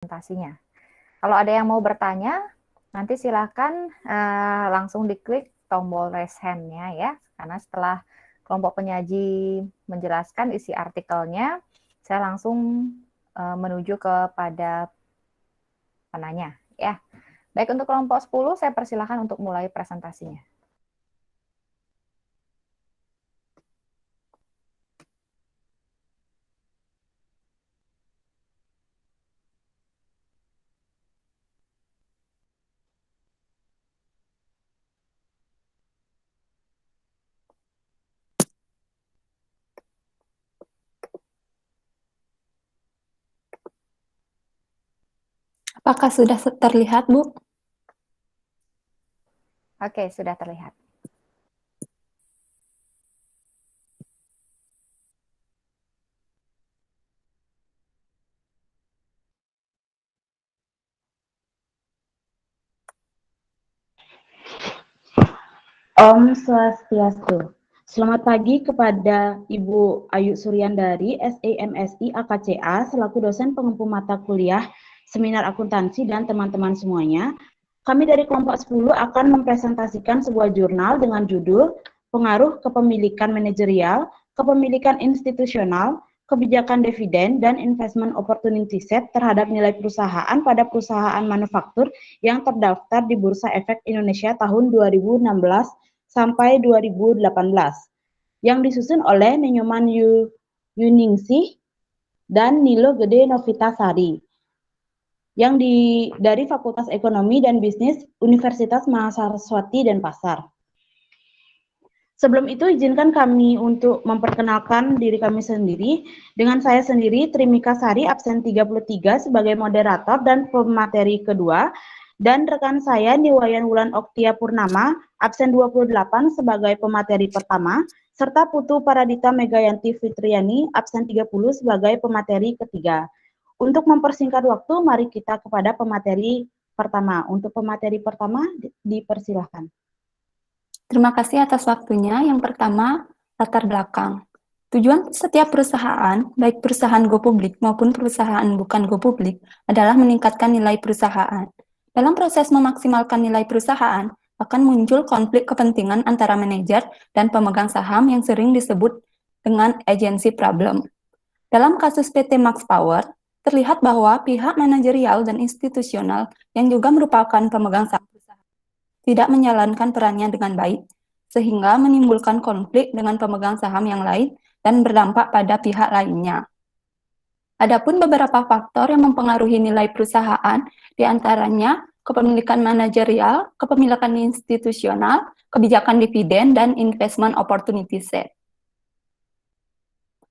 presentasinya. Kalau ada yang mau bertanya, nanti silakan langsung diklik tombol raise hand-nya ya, karena setelah kelompok penyaji menjelaskan isi artikelnya, saya langsung menuju kepada penanya ya. Baik, untuk kelompok 10 saya persilahkan untuk mulai presentasinya. Apakah sudah terlihat, Bu? Oke, sudah terlihat. Om Swastiastu. Selamat pagi kepada Ibu Ayu Suryandari, SEMSI AKCA, selaku dosen pengempu mata kuliah Seminar Akuntansi dan teman-teman semuanya. Kami dari kelompok 10 akan mempresentasikan sebuah jurnal dengan judul Pengaruh Kepemilikan Manajerial, Kepemilikan Institusional, Kebijakan Dividen, dan Investment Opportunity Set terhadap nilai perusahaan pada perusahaan manufaktur yang terdaftar di Bursa Efek Indonesia tahun 2016 sampai 2018 yang disusun oleh Nenyoman Yuningsih dan Nilo Gede Novitasari yang dari Fakultas Ekonomi dan Bisnis Universitas Mahasiswati Denpasar. Sebelum itu, izinkan kami untuk memperkenalkan diri kami sendiri. Dengan saya sendiri, Trimika Sari, absen 33 sebagai moderator dan pemateri kedua, dan rekan saya Niwayan Wulan Oktia Purnama, absen 28 sebagai pemateri pertama, serta Putu Paradita Megayanti Fitriani, absen 30 sebagai pemateri ketiga. Untuk mempersingkat waktu, mari kita kepada pemateri pertama. Untuk pemateri pertama, dipersilahkan. Terima kasih atas waktunya. Yang pertama, latar belakang. Tujuan setiap perusahaan, baik perusahaan go publik maupun perusahaan bukan go publik, adalah meningkatkan nilai perusahaan. Dalam proses memaksimalkan nilai perusahaan, akan muncul konflik kepentingan antara manajer dan pemegang saham yang sering disebut dengan agency problem. Dalam kasus PT Max Power, terlihat bahwa pihak manajerial dan institusional yang juga merupakan pemegang saham tidak menjalankan perannya dengan baik, sehingga menimbulkan konflik dengan pemegang saham yang lain dan berdampak pada pihak lainnya. Adapun beberapa faktor yang mempengaruhi nilai perusahaan, diantaranya kepemilikan manajerial, kepemilikan institusional, kebijakan dividen, dan investment opportunity set.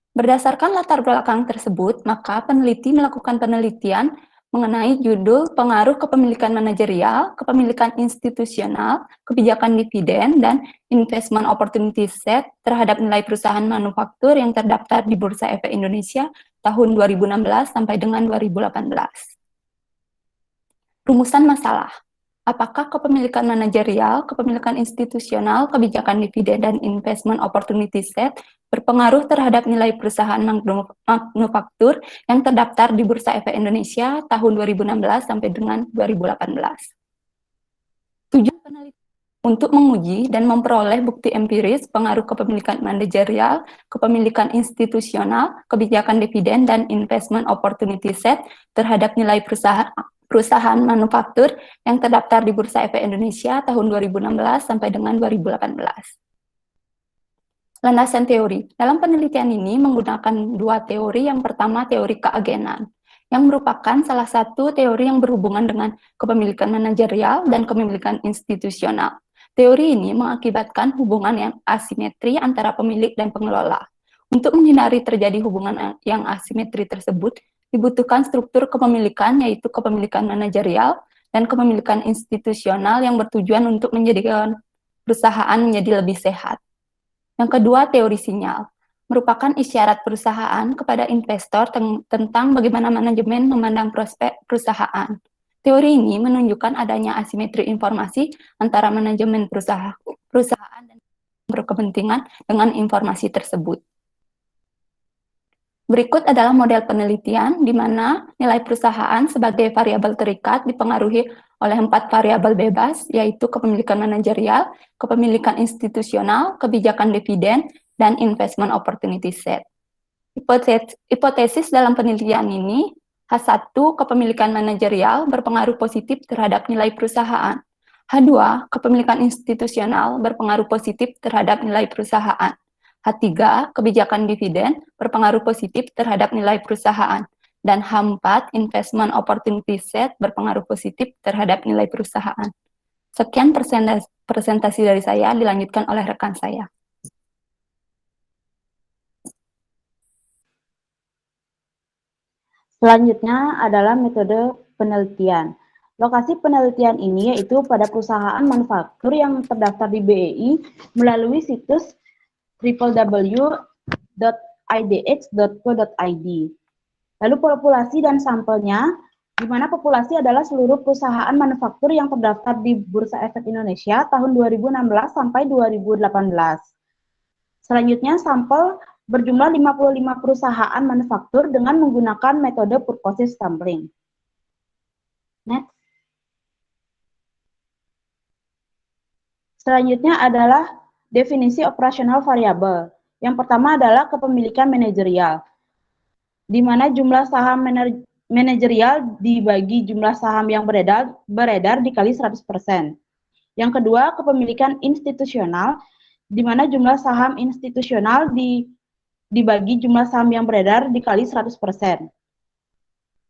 Berdasarkan latar belakang tersebut, maka peneliti melakukan penelitian mengenai judul pengaruh kepemilikan manajerial, kepemilikan institusional, kebijakan dividen, dan investment opportunity set terhadap nilai perusahaan manufaktur yang terdaftar di Bursa Efek Indonesia tahun 2016 sampai dengan 2018. Rumusan masalah. Apakah kepemilikan manajerial, kepemilikan institusional, kebijakan dividen, dan investment opportunity set berpengaruh terhadap nilai perusahaan manufaktur yang terdaftar di Bursa Efek Indonesia tahun 2016 sampai dengan 2018. Tujuan penelitian untuk menguji dan memperoleh bukti empiris pengaruh kepemilikan manajerial, kepemilikan institusional, kebijakan dividen, dan investment opportunity set terhadap nilai perusahaan manufaktur yang terdaftar di Bursa Efek Indonesia tahun 2016 sampai dengan 2018. Landasan teori. Dalam penelitian ini menggunakan dua teori. Yang pertama, teori keagenan, yang merupakan salah satu teori yang berhubungan dengan kepemilikan manajerial dan kepemilikan institusional. Teori ini mengakibatkan hubungan yang asimetri antara pemilik dan pengelola. Untuk menghindari terjadi hubungan yang asimetri tersebut, dibutuhkan struktur kepemilikan, yaitu kepemilikan manajerial dan kepemilikan institusional yang bertujuan untuk menjadikan perusahaan menjadi lebih sehat. Yang kedua, teori sinyal, merupakan isyarat perusahaan kepada investor tentang bagaimana manajemen memandang prospek perusahaan. Teori ini menunjukkan adanya asimetri informasi antara manajemen perusahaan dan berkepentingan dengan informasi tersebut. Berikut adalah model penelitian di mana nilai perusahaan sebagai variabel terikat dipengaruhi oleh 4 variabel bebas, yaitu kepemilikan manajerial, kepemilikan institusional, kebijakan dividen, dan investment opportunity set. Hipotesis dalam penelitian ini, H1, kepemilikan manajerial berpengaruh positif terhadap nilai perusahaan. H2, kepemilikan institusional berpengaruh positif terhadap nilai perusahaan. H3, kebijakan dividen berpengaruh positif terhadap nilai perusahaan. Dan H4, investment opportunity set berpengaruh positif terhadap nilai perusahaan. Sekian presentasi dari saya, dilanjutkan oleh rekan saya. Selanjutnya adalah metode penelitian. Lokasi penelitian ini yaitu pada perusahaan manufaktur yang terdaftar di BEI melalui situs www.idx.co.id. Lalu populasi dan sampelnya, di mana populasi adalah seluruh perusahaan manufaktur yang terdaftar di Bursa Efek Indonesia tahun 2016 sampai 2018. Selanjutnya, sampel berjumlah 55 perusahaan manufaktur dengan menggunakan metode purposive sampling. Next. Selanjutnya adalah definisi operasional variabel. Yang pertama adalah kepemilikan manajerial, di mana jumlah saham manajerial dibagi jumlah saham yang beredar dikali 100%. Yang kedua, kepemilikan institusional, di mana jumlah saham institusional dibagi jumlah saham yang beredar dikali 100%.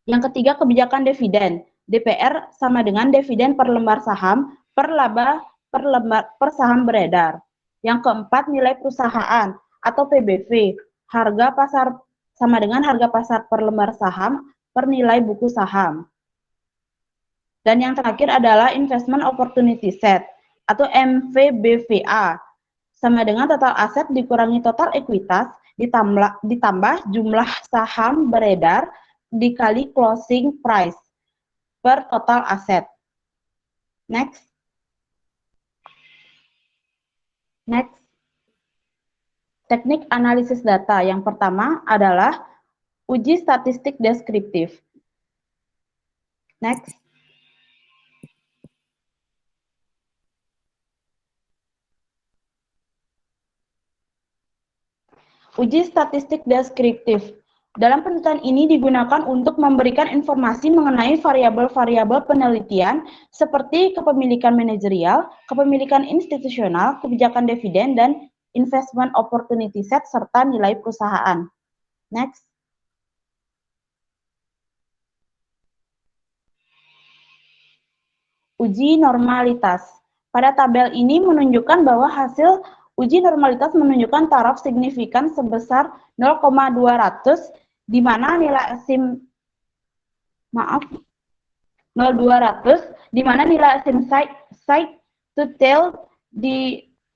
Yang ketiga, kebijakan dividen. DPR sama dengan dividen per lembar saham per laba per saham beredar. Yang keempat, nilai perusahaan atau PBV. Harga pasar sama dengan harga pasar per lembar saham per nilai buku saham. Dan yang terakhir adalah investment opportunity set atau MVBVA. Sama dengan total aset dikurangi total ekuitas ditambah jumlah saham beredar dikali closing price per total aset. Next. Teknik analisis data yang pertama adalah uji statistik deskriptif. Next. Uji statistik deskriptif. Dalam penelitian ini digunakan untuk memberikan informasi mengenai variabel-variabel penelitian seperti kepemilikan manajerial, kepemilikan institusional, kebijakan dividen, dan investment opportunity set, serta nilai perusahaan. Next. Uji normalitas. Pada tabel ini menunjukkan bahwa hasil uji normalitas menunjukkan taraf signifikan sebesar 0,200 di mana nilai asim 0,200 di mana nilai asim side to tail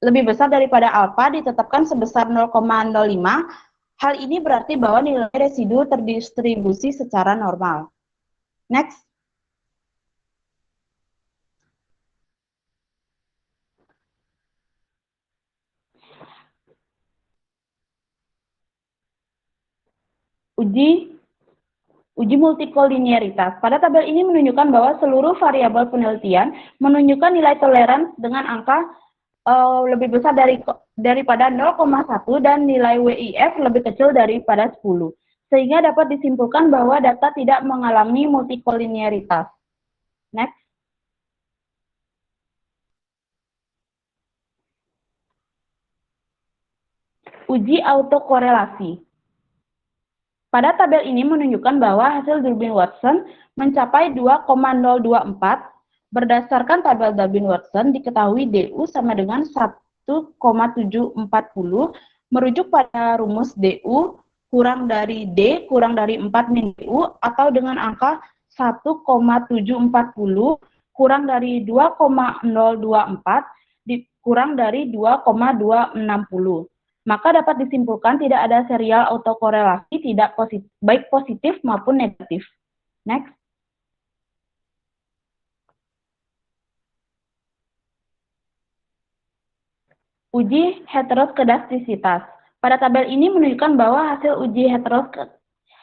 lebih besar daripada alfa ditetapkan sebesar 0,05. Hal ini berarti bahwa nilai residu terdistribusi secara normal. Next. Uji multikolinearitas. Pada tabel ini menunjukkan bahwa seluruh variabel penelitian menunjukkan nilai toleransi dengan angka lebih besar daripada 0,1 dan nilai WIF lebih kecil daripada 10. Sehingga dapat disimpulkan bahwa data tidak mengalami multikolinearitas. Next. Uji autokorelasi. Pada tabel ini menunjukkan bahwa hasil Durbin-Watson mencapai 2,024. Berdasarkan tabel Durbin-Watson, diketahui DU sama dengan 1,740, merujuk pada rumus DU kurang dari D kurang dari 4 min DU, atau dengan angka 1,740 kurang dari 2,024 kurang dari 2,260. Maka dapat disimpulkan tidak ada serial autokorelasi tidak positif, baik positif maupun negatif. Next. Uji heteroskedastisitas. Pada tabel ini menunjukkan bahwa hasil uji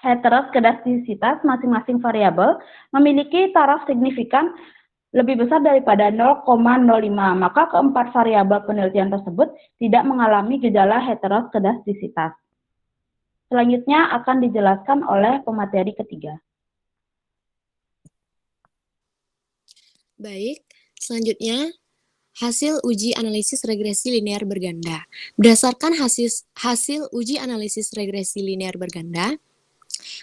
heteroskedastisitas masing-masing variabel memiliki taraf signifikan lebih besar daripada 0,05, maka keempat variabel penelitian tersebut tidak mengalami gejala heteroskedastisitas. Selanjutnya akan dijelaskan oleh pemateri ketiga. Baik, selanjutnya hasil uji analisis regresi linear berganda. Berdasarkan hasil uji analisis regresi linear berganda,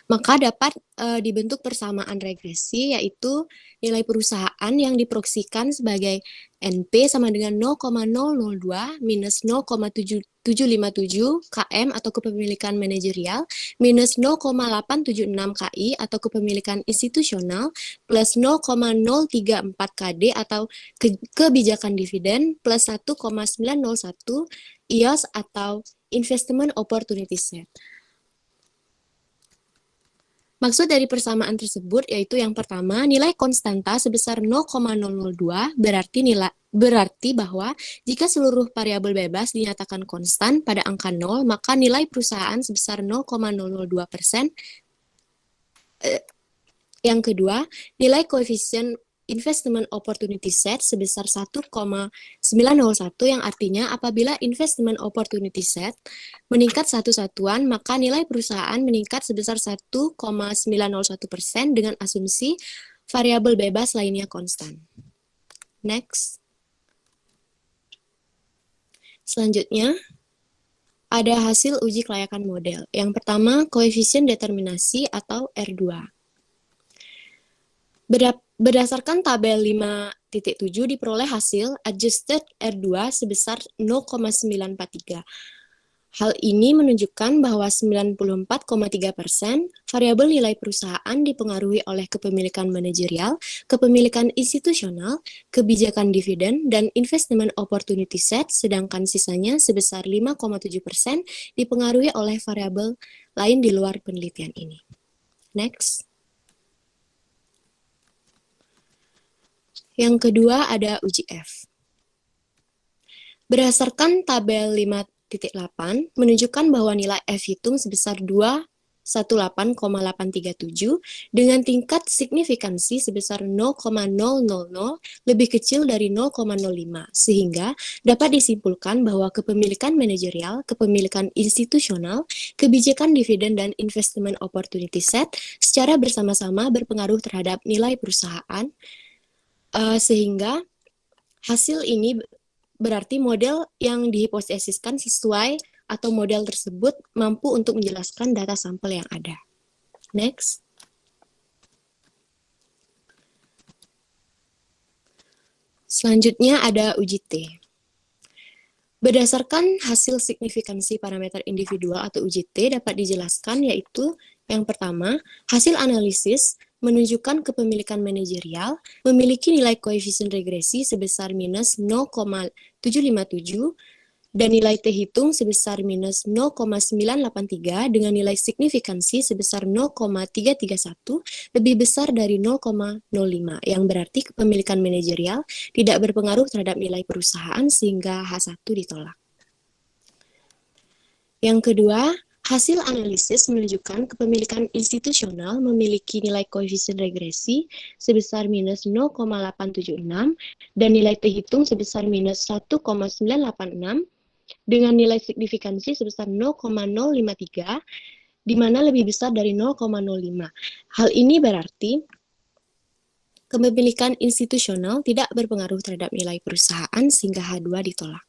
maka dapat dibentuk persamaan regresi, yaitu nilai perusahaan yang diproksikan sebagai NP sama dengan 0,002 minus 0,757 km atau kepemilikan manajerial, minus 0,876 KI atau kepemilikan institusional, plus 0,034 KD atau kebijakan dividen, plus 1,901 IOS atau Investment Opportunity Set. Maksud dari persamaan tersebut yaitu yang pertama, nilai konstanta sebesar 0,002 berarti bahwa jika seluruh variabel bebas dinyatakan konstan pada angka 0, maka nilai perusahaan sebesar 0,002%. Yang kedua, nilai koefisien investment opportunity set sebesar 1,901 yang artinya apabila investment opportunity set meningkat satu satuan, maka nilai perusahaan meningkat sebesar 1,901% dengan asumsi variabel bebas lainnya konstan. Next. Selanjutnya, ada hasil uji kelayakan model. Yang pertama, koefisien determinasi atau R2. Berdasarkan tabel 5.7 diperoleh hasil adjusted R2 sebesar 0,943. Hal ini menunjukkan bahwa 94,3% variabel nilai perusahaan dipengaruhi oleh kepemilikan manajerial, kepemilikan institusional, kebijakan dividen, dan investment opportunity set, sedangkan sisanya sebesar 5,7% dipengaruhi oleh variabel lain di luar penelitian ini. Next. Yang kedua ada uji F. Berdasarkan tabel 5.8 menunjukkan bahwa nilai F hitung sebesar 218,837 dengan tingkat signifikansi sebesar 0,000 lebih kecil dari 0,05 sehingga dapat disimpulkan bahwa kepemilikan manajerial, kepemilikan institusional, kebijakan dividen dan investment opportunity set secara bersama-sama berpengaruh terhadap nilai perusahaan. Sehingga hasil ini berarti model yang dihipotesiskan sesuai atau model tersebut mampu untuk menjelaskan data sampel yang ada. Next. Selanjutnya ada uji T. Berdasarkan hasil signifikansi parameter individual atau uji T dapat dijelaskan yaitu yang pertama, hasil analisis menunjukkan kepemilikan manajerial memiliki nilai koefisien regresi sebesar minus 0,757 dan nilai T hitung sebesar minus 0,983 dengan nilai signifikansi sebesar 0,331 lebih besar dari 0,05 yang berarti kepemilikan manajerial tidak berpengaruh terhadap nilai perusahaan sehingga H1 ditolak. Yang kedua, hasil analisis menunjukkan kepemilikan institusional memiliki nilai koefisien regresi sebesar minus 0,876 dan nilai T hitung sebesar minus 1,986 dengan nilai signifikansi sebesar 0,053 di mana lebih besar dari 0,05. Hal ini berarti kepemilikan institusional tidak berpengaruh terhadap nilai perusahaan sehingga H2 ditolak.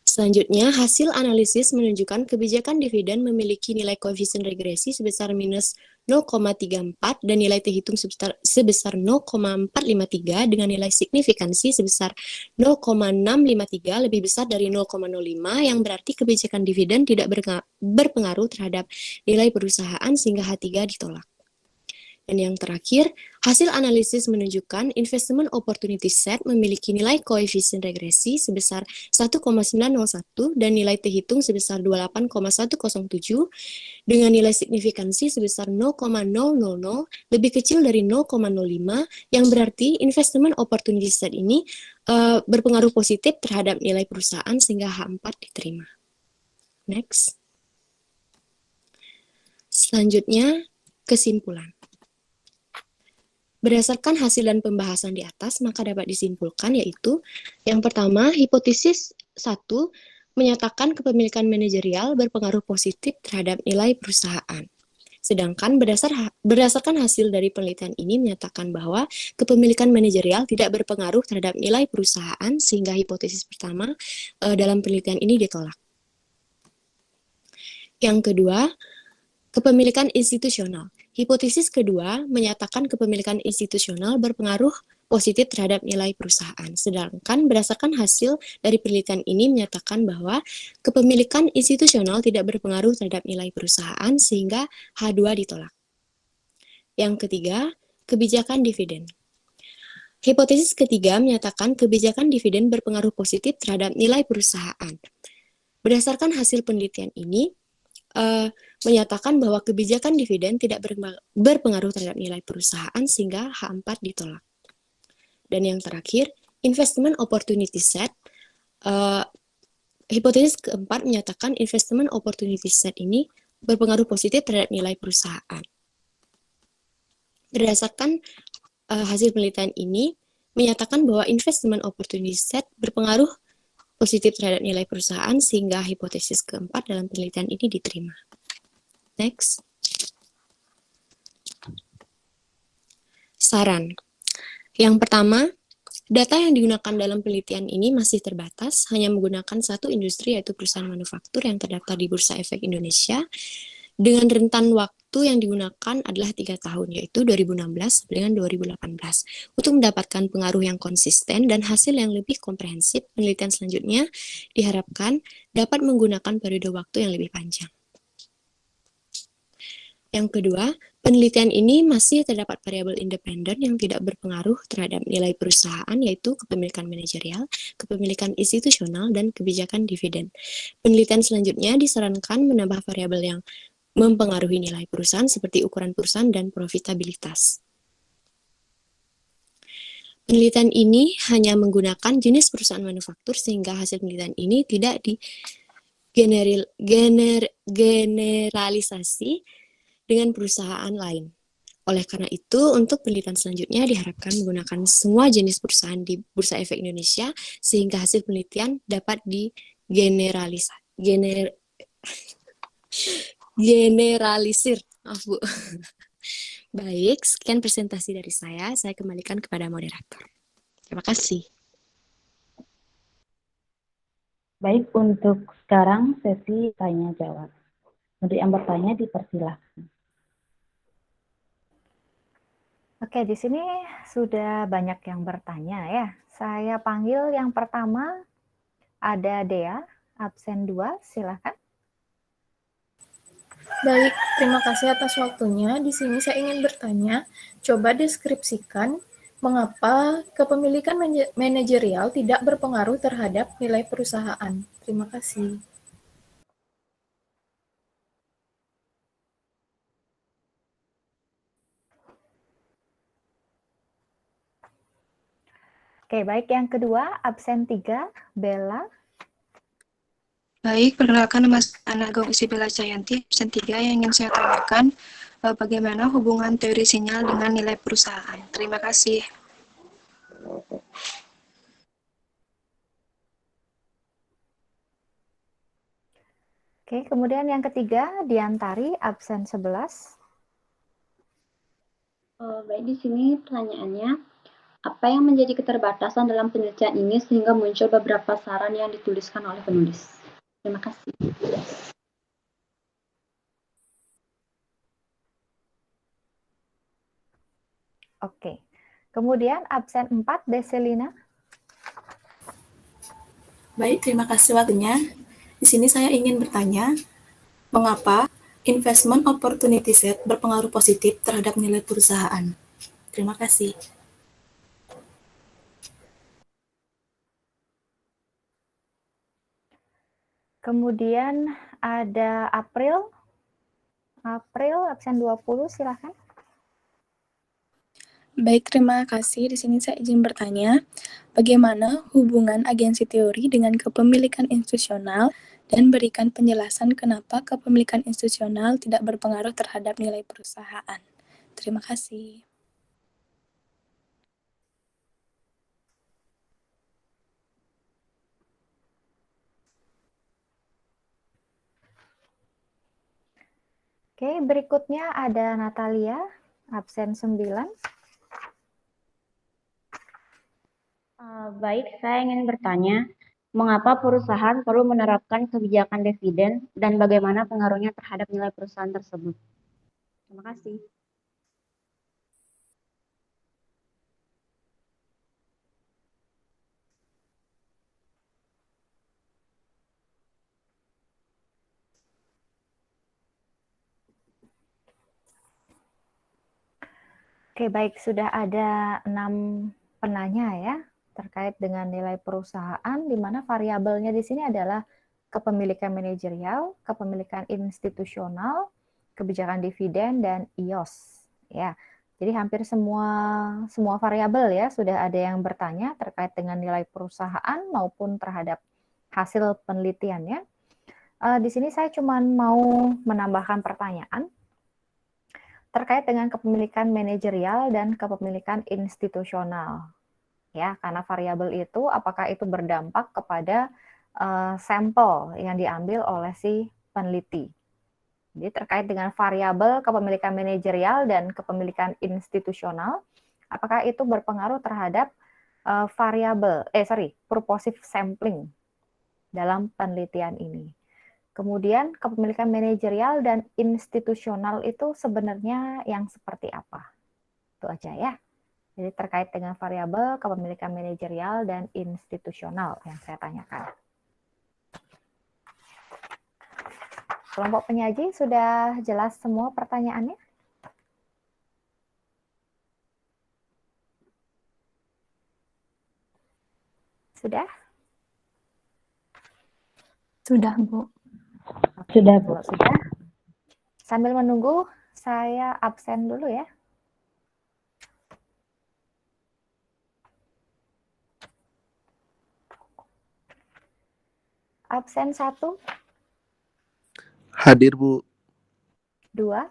Selanjutnya, hasil analisis menunjukkan kebijakan dividen memiliki nilai koefisien regresi sebesar minus 0,34 dan nilai T hitung sebesar 0,453 dengan nilai signifikansi sebesar 0,653 lebih besar dari 0,05 yang berarti kebijakan dividen tidak berpengaruh terhadap nilai perusahaan sehingga H3 ditolak. Dan yang terakhir, hasil analisis menunjukkan investment opportunity set memiliki nilai koefisien regresi sebesar 1,901 dan nilai T hitung sebesar 28,107 dengan nilai signifikansi sebesar 0,000 lebih kecil dari 0,05 yang berarti investment opportunity set ini berpengaruh positif terhadap nilai perusahaan sehingga H4 diterima. Next. Selanjutnya, kesimpulan. Berdasarkan hasil dan pembahasan di atas, maka dapat disimpulkan yaitu yang pertama, hipotesis 1 menyatakan kepemilikan manajerial berpengaruh positif terhadap nilai perusahaan. Sedangkan berdasarkan hasil dari penelitian ini menyatakan bahwa kepemilikan manajerial tidak berpengaruh terhadap nilai perusahaan sehingga hipotesis pertama dalam penelitian ini ditolak. Yang kedua, kepemilikan institusional. Hipotesis kedua menyatakan kepemilikan institusional berpengaruh positif terhadap nilai perusahaan. Sedangkan berdasarkan hasil dari penelitian ini menyatakan bahwa kepemilikan institusional tidak berpengaruh terhadap nilai perusahaan sehingga H2 ditolak. Yang ketiga, kebijakan dividen. Hipotesis ketiga menyatakan kebijakan dividen berpengaruh positif terhadap nilai perusahaan. Berdasarkan hasil penelitian ini, menyatakan bahwa kebijakan dividen tidak berpengaruh terhadap nilai perusahaan sehingga H4 ditolak. Dan yang terakhir, investment opportunity set. Hipotesis keempat menyatakan investment opportunity set ini berpengaruh positif terhadap nilai perusahaan. Berdasarkan hasil penelitian ini menyatakan bahwa investment opportunity set berpengaruh positif terhadap nilai perusahaan sehingga hipotesis keempat dalam penelitian ini diterima. Next. Saran. Yang pertama, data yang digunakan dalam penelitian ini masih terbatas, hanya menggunakan satu industri yaitu perusahaan manufaktur yang terdaftar di Bursa Efek Indonesia dengan rentan waktu yang digunakan adalah 3 tahun, yaitu 2016 dengan 2018. Untuk mendapatkan pengaruh yang konsisten dan hasil yang lebih komprehensif, penelitian selanjutnya diharapkan dapat menggunakan periode waktu yang lebih panjang. Yang kedua, penelitian ini masih terdapat variabel independen yang tidak berpengaruh terhadap nilai perusahaan, yaitu kepemilikan manajerial, kepemilikan institusional, dan kebijakan dividen. Penelitian selanjutnya disarankan menambah variabel yang mempengaruhi nilai perusahaan seperti ukuran perusahaan dan profitabilitas. Penelitian ini hanya menggunakan jenis perusahaan manufaktur sehingga hasil penelitian ini tidak generalisasi dengan perusahaan lain. Oleh karena itu, untuk penelitian selanjutnya diharapkan menggunakan semua jenis perusahaan di Bursa Efek Indonesia sehingga hasil penelitian dapat generalisir. Maaf, Bu. Baik, sekian presentasi dari saya. Saya kembalikan kepada moderator. Terima kasih. Baik, untuk sekarang sesi tanya jawab. Untuk yang bertanya dipersilahkan. Oke, di sini sudah banyak yang bertanya ya. Saya panggil yang pertama, ada Dea, absen 2, silakan. Baik, terima kasih atas waktunya. Di sini saya ingin bertanya, coba deskripsikan mengapa kepemilikan manajerial tidak berpengaruh terhadap nilai perusahaan. Terima kasih. Oke, baik. Yang kedua, absen 3, Bella. Baik, perkenalkan nama saya Anagong Isi Bella Jayanti, absen 3 yang ingin saya tanyakan bagaimana hubungan teori sinyal dengan nilai perusahaan. Terima kasih. Oke, kemudian yang ketiga, Diantari, absen 11. Baik, di sini pertanyaannya, apa yang menjadi keterbatasan dalam penelitian ini sehingga muncul beberapa saran yang dituliskan oleh penulis? Terima kasih. Oke. Kemudian absen 4, Deselina. Baik, terima kasih waktunya. Di sini saya ingin bertanya, mengapa investment opportunity set berpengaruh positif terhadap nilai perusahaan? Terima kasih. Kemudian ada April. April, absen 20, silakan. Baik, terima kasih. Di sini saya izin bertanya, bagaimana hubungan agensi teori dengan kepemilikan institusional dan berikan penjelasan kenapa kepemilikan institusional tidak berpengaruh terhadap nilai perusahaan. Terima kasih. Oke, berikutnya ada Natalia, absen 9. Baik, saya ingin bertanya, mengapa perusahaan perlu menerapkan kebijakan dividen dan bagaimana pengaruhnya terhadap nilai perusahaan tersebut? Terima kasih. Oke, baik, sudah ada 6 penanya ya terkait dengan nilai perusahaan, di mana variabelnya di sini adalah kepemilikan manajerial, kepemilikan institusional, kebijakan dividen, dan IOS. Ya, jadi hampir semua variabel ya sudah ada yang bertanya terkait dengan nilai perusahaan maupun terhadap hasil penelitiannya. Di sini saya cuma mau menambahkan pertanyaan terkait dengan kepemilikan manajerial dan kepemilikan institusional. Ya, karena variabel itu apakah itu berdampak kepada sampel yang diambil oleh si peneliti. Jadi terkait dengan variabel kepemilikan manajerial dan kepemilikan institusional, apakah itu berpengaruh terhadap purposive sampling dalam penelitian ini. Kemudian kepemilikan manajerial dan institusional itu sebenarnya yang seperti apa? Itu aja ya. Jadi terkait dengan variabel kepemilikan manajerial dan institusional yang saya tanyakan. Kelompok penyaji sudah jelas semua pertanyaannya? Sudah? Sudah, Bu. Sudah, Bu. Kalau sudah, sambil menunggu, saya absen dulu ya. Absen 1, Hadir, Bu. 2,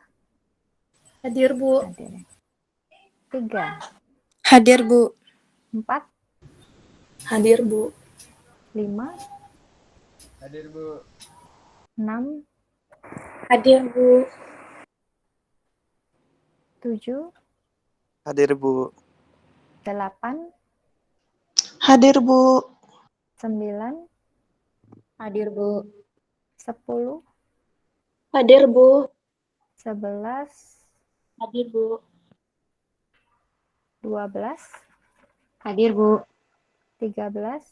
Hadir, Bu. hadir. 3, Hadir, Bu. 4, Hadir, Bu. 5, Hadir, Bu. 6, Hadir, Bu. 7, Hadir, Bu. 8, Hadir, Bu. 9, Hadir, Bu. 10, Hadir, Bu. 11, Hadir, Bu. 12, Hadir, Bu. 13,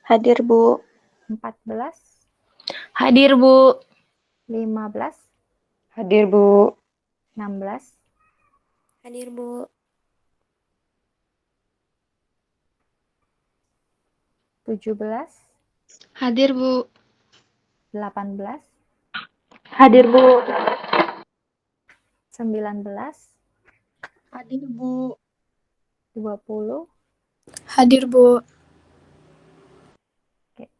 Hadir, Bu. 14, Hadir, Bu. 15, Hadir, Bu. 16, Hadir, Bu. 17, Hadir, Bu. 18, Hadir, Bu. 19, Hadir, Bu. 20, Hadir, Bu.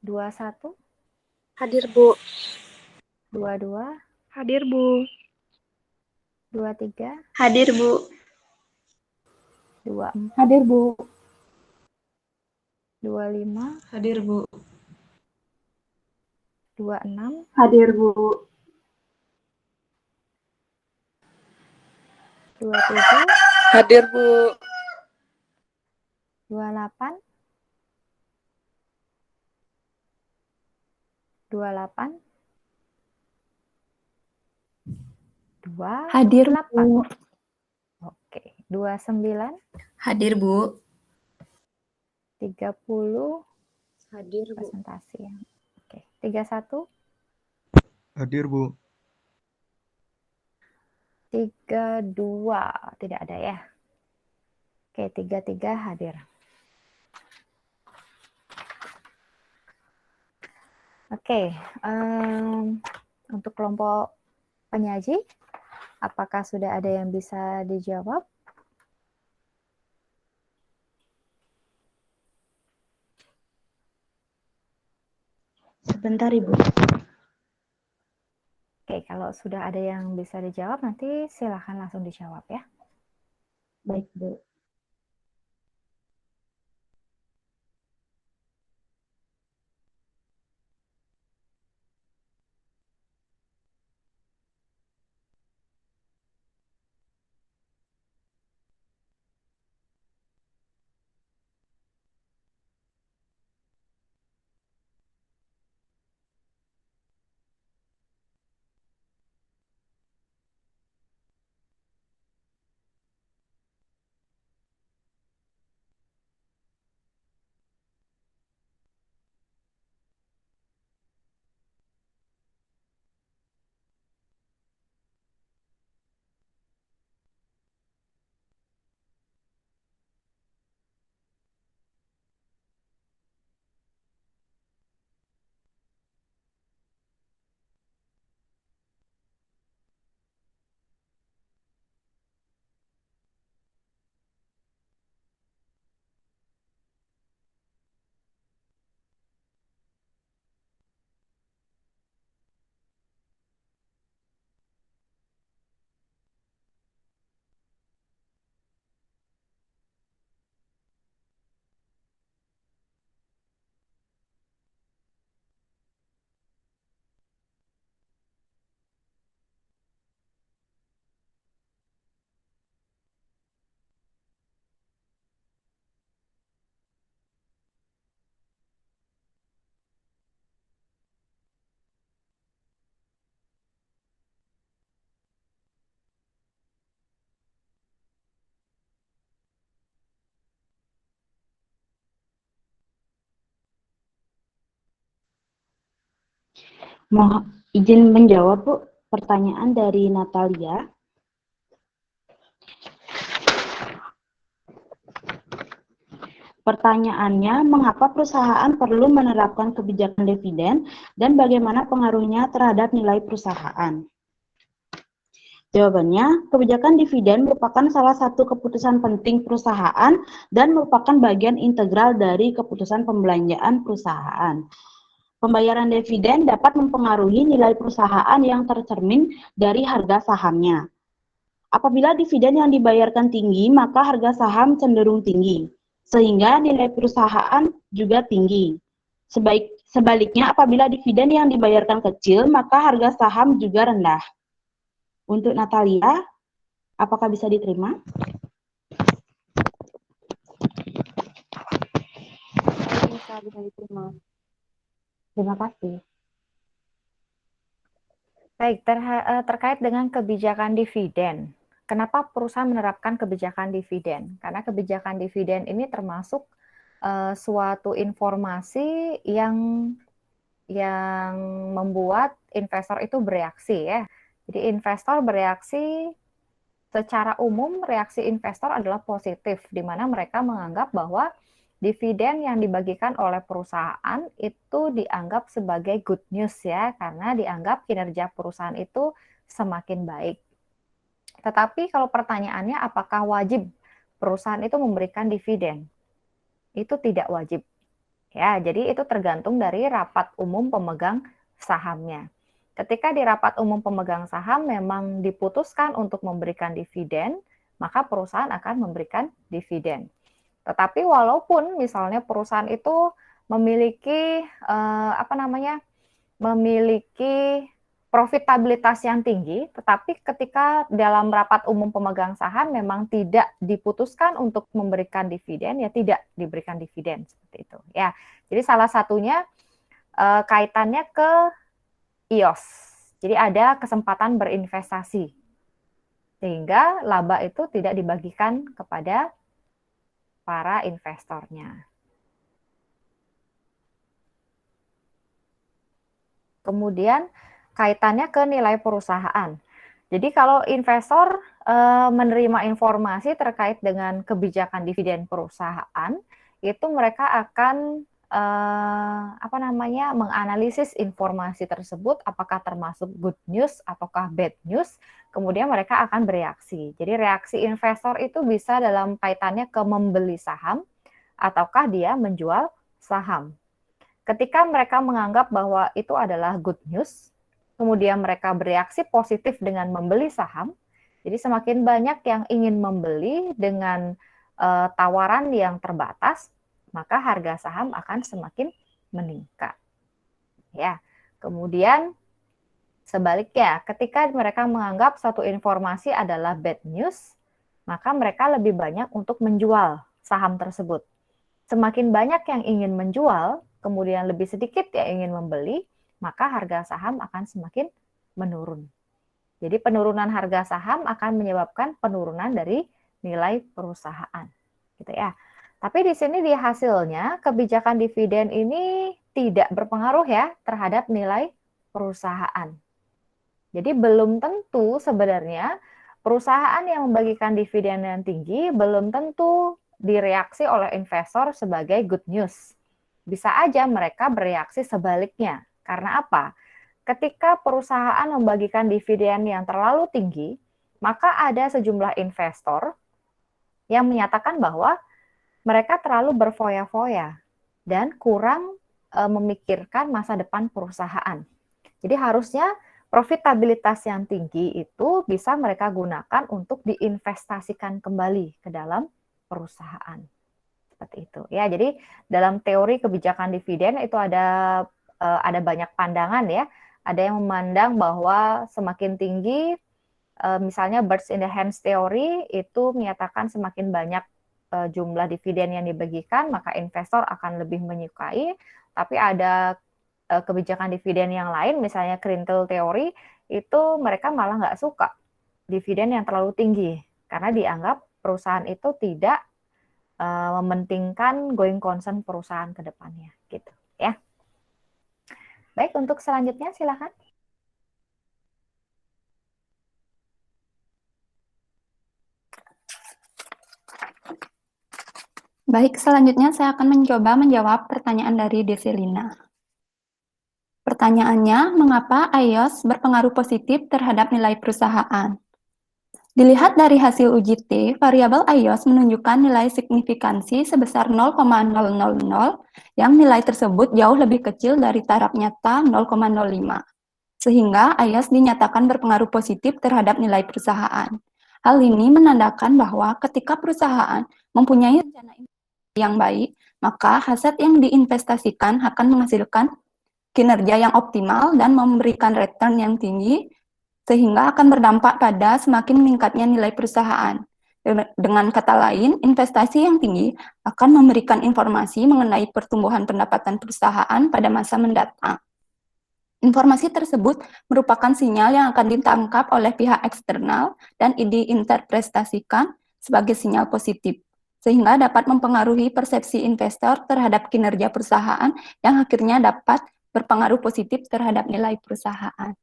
21, Hadir, Bu. 22, Hadir, Bu. 23, Hadir, Bu. 24, Hadir, Bu. 25, Hadir, Bu. 26, Hadir, Bu. 27, Hadir, Bu. 28, 28, 28. Hadir, Bu. Oke, 29, Hadir, Bu. 30, Hadir, Bu. presentasi ya. Oke, 31, Hadir, Bu. 32, tidak ada ya. Oke, 33 hadir. Oke, untuk kelompok penyaji, apakah sudah ada yang bisa dijawab? Sebentar, Ibu. Oke, kalau sudah ada yang bisa dijawab, nanti silakan langsung dijawab ya. Baik, Bu. Mohon izin menjawab, Bu, pertanyaan dari Natalia. Pertanyaannya, mengapa perusahaan perlu menerapkan kebijakan dividen dan bagaimana pengaruhnya terhadap nilai perusahaan? Jawabannya, kebijakan dividen merupakan salah satu keputusan penting perusahaan dan merupakan bagian integral dari keputusan pembelanjaan perusahaan. Pembayaran dividen dapat mempengaruhi nilai perusahaan yang tercermin dari harga sahamnya. Apabila dividen yang dibayarkan tinggi, maka harga saham cenderung tinggi, sehingga nilai perusahaan juga tinggi. Sebaliknya, apabila dividen yang dibayarkan kecil, maka harga saham juga rendah. Untuk Natalia, apakah bisa diterima? Bisa diterima. Terima kasih. Baik, terkait dengan kebijakan dividen. Kenapa perusahaan menerapkan kebijakan dividen? Karena kebijakan dividen ini termasuk suatu informasi yang membuat investor itu bereaksi ya. Jadi investor bereaksi secara umum, reaksi investor adalah positif, di mana mereka menganggap bahwa dividen yang dibagikan oleh perusahaan itu dianggap sebagai good news ya, karena dianggap kinerja perusahaan itu semakin baik. Tetapi kalau pertanyaannya apakah wajib perusahaan itu memberikan dividen? Itu tidak wajib. Ya, jadi itu tergantung dari rapat umum pemegang sahamnya. Ketika di rapat umum pemegang saham memang diputuskan untuk memberikan dividen, maka perusahaan akan memberikan dividen. Tetapi walaupun misalnya perusahaan itu memiliki memiliki profitabilitas yang tinggi, tetapi ketika dalam rapat umum pemegang saham memang tidak diputuskan untuk memberikan dividen, ya tidak diberikan dividen seperti itu. Ya, jadi salah satunya kaitannya ke IOS. Jadi ada kesempatan berinvestasi sehingga laba itu tidak dibagikan kepada para investornya. Kemudian kaitannya ke nilai perusahaan. Jadi kalau investor menerima informasi terkait dengan kebijakan dividen perusahaan, itu mereka akan menganalisis informasi tersebut apakah termasuk good news ataukah bad news, kemudian mereka akan bereaksi. Jadi reaksi investor itu bisa dalam kaitannya ke membeli saham ataukah dia menjual saham. ketika mereka menganggap bahwa itu adalah good news, kemudian mereka bereaksi positif dengan membeli saham, jadi semakin banyak yang ingin membeli dengan tawaran yang terbatas, maka harga saham akan semakin meningkat. Ya, kemudian sebaliknya, ketika mereka menganggap satu informasi adalah bad news, maka mereka lebih banyak untuk menjual saham tersebut. Semakin banyak yang ingin menjual, kemudian lebih sedikit yang ingin membeli, maka harga saham akan semakin menurun. Jadi penurunan harga saham akan menyebabkan penurunan dari nilai perusahaan, gitu ya. Tapi di sini di hasilnya kebijakan dividen ini tidak berpengaruh ya terhadap nilai perusahaan. Jadi belum tentu sebenarnya perusahaan yang membagikan dividen yang tinggi belum tentu direaksi oleh investor sebagai good news. Bisa aja mereka bereaksi sebaliknya. Karena apa? Ketika perusahaan membagikan dividen yang terlalu tinggi, maka ada sejumlah investor yang menyatakan bahwa mereka terlalu berfoya-foya dan kurang memikirkan masa depan perusahaan. Jadi harusnya profitabilitas yang tinggi itu bisa mereka gunakan untuk diinvestasikan kembali ke dalam perusahaan. Seperti itu. Ya, jadi dalam teori kebijakan dividen itu ada banyak pandangan ya. Ada yang memandang bahwa semakin tinggi, misalnya birds in the hands theory itu menyatakan semakin banyak jumlah dividen yang dibagikan, maka investor akan lebih menyukai. Tapi ada kebijakan dividen yang lain, misalnya Krintel teori, itu mereka malah nggak suka dividen yang terlalu tinggi, karena dianggap perusahaan itu tidak mementingkan going concern perusahaan ke depannya, gitu ya. Baik, untuk selanjutnya silakan. Baik, selanjutnya saya akan mencoba menjawab pertanyaan dari Deselina. Pertanyaannya, mengapa iOS berpengaruh positif terhadap nilai perusahaan? Dilihat dari hasil uji T, variabel iOS menunjukkan nilai signifikansi sebesar 0,000 yang nilai tersebut jauh lebih kecil dari taraf nyata 0,05. Sehingga iOS dinyatakan berpengaruh positif terhadap nilai perusahaan. Hal ini menandakan bahwa ketika perusahaan mempunyai rencana yang baik, maka aset yang diinvestasikan akan menghasilkan kinerja yang optimal dan memberikan return yang tinggi, sehingga akan berdampak pada semakin meningkatnya nilai perusahaan. Dengan kata lain, investasi yang tinggi akan memberikan informasi mengenai pertumbuhan pendapatan perusahaan pada masa mendatang. Informasi tersebut merupakan sinyal yang akan ditangkap oleh pihak eksternal dan diinterpretasikan sebagai sinyal positif, sehingga dapat mempengaruhi persepsi investor terhadap kinerja perusahaan yang akhirnya dapat berpengaruh positif terhadap nilai perusahaan.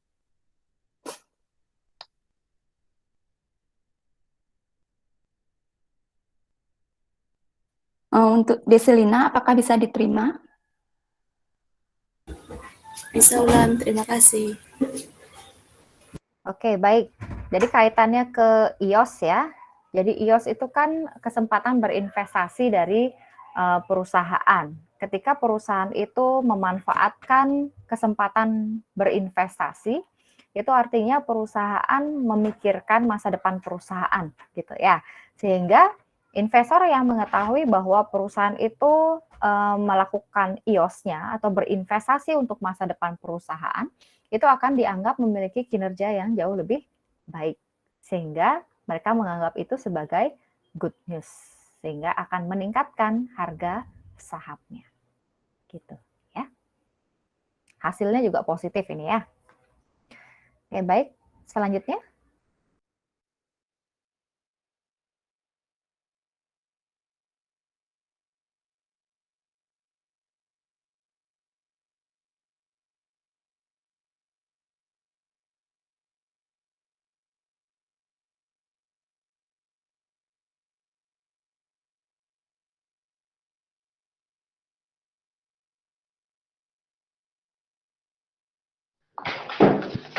Untuk Deselina, apakah bisa diterima? Bisa, Ulan. Terima kasih. Oke, baik. Jadi kaitannya ke iOS ya. Jadi iOS itu kan kesempatan berinvestasi dari perusahaan. Ketika perusahaan itu memanfaatkan kesempatan berinvestasi, itu artinya perusahaan memikirkan masa depan perusahaan, gitu ya. Sehingga investor yang mengetahui bahwa perusahaan itu melakukan iOS-nya atau berinvestasi untuk masa depan perusahaan, itu akan dianggap memiliki kinerja yang jauh lebih baik. Sehingga mereka menganggap itu sebagai good news. Sehingga akan meningkatkan harga sahamnya. Gitu ya. Hasilnya juga positif ini ya. Oke, baik. Selanjutnya.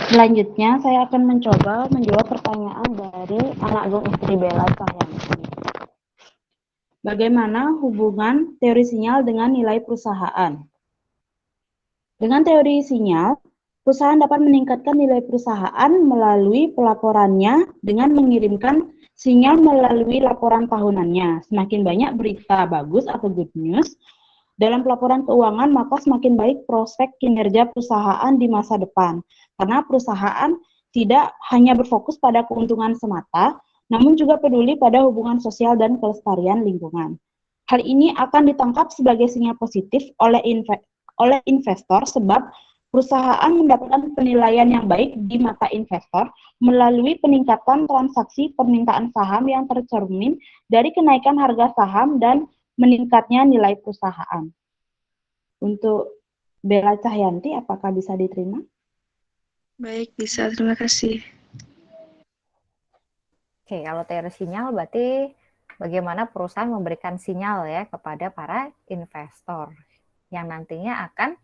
Selanjutnya, saya akan mencoba menjawab pertanyaan dari anak Gung Istri Bella Cahyanti. Bagaimana hubungan teori sinyal dengan nilai perusahaan? Dengan teori sinyal, perusahaan dapat meningkatkan nilai perusahaan melalui pelaporannya dengan mengirimkan sinyal melalui laporan tahunannya. Semakin banyak berita bagus atau good news dalam pelaporan keuangan, maka semakin baik prospek kinerja perusahaan di masa depan. Karena perusahaan tidak hanya berfokus pada keuntungan semata, namun juga peduli pada hubungan sosial dan kelestarian lingkungan. Hal ini akan ditangkap sebagai sinyal positif oleh investor sebab perusahaan mendapatkan penilaian yang baik di mata investor melalui peningkatan transaksi permintaan saham yang tercermin dari kenaikan harga saham dan meningkatnya nilai perusahaan. Untuk Bella Cahyanti, apakah bisa diterima? Baik, bisa. Terima kasih. Oke, kalau teori sinyal berarti bagaimana perusahaan memberikan sinyal ya kepada para investor yang nantinya akan